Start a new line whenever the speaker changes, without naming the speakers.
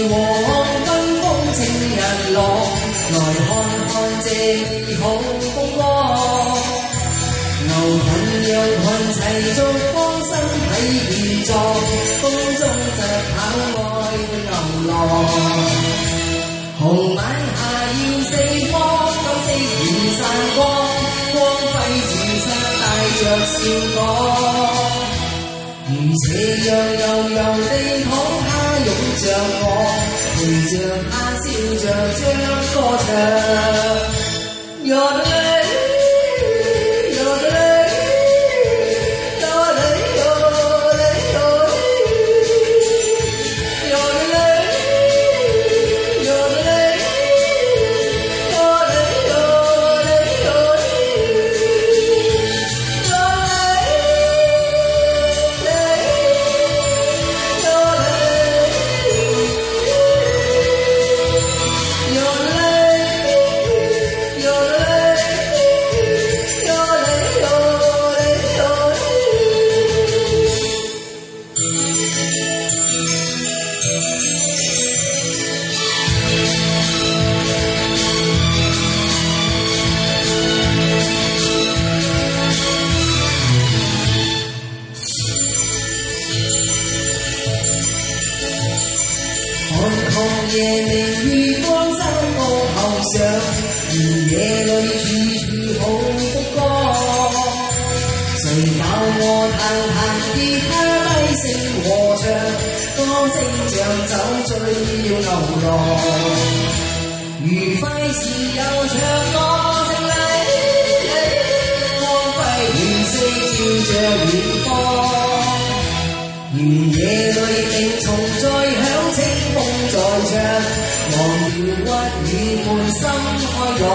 黃昏風情日落，來看看這美好風光。牛群羊群齊逐芳生體健壯，風中疾跑愛伴牛郎。紅晚霞耀四方，金色如散光，光輝照射帶着笑講。如斜陽悠悠地躺下擁着我，陪着他笑着將歌唱。看曠野明月光山坡後上，原野裏處處好風光。誰教我彈彈吉他低聲和唱，歌聲像酒醉了牛郎。愉快時又唱歌聲禮禮，光輝遠色照着遠方。原野裏定蟲在響，清風在唱，忘掉鬱怨滿心開朗。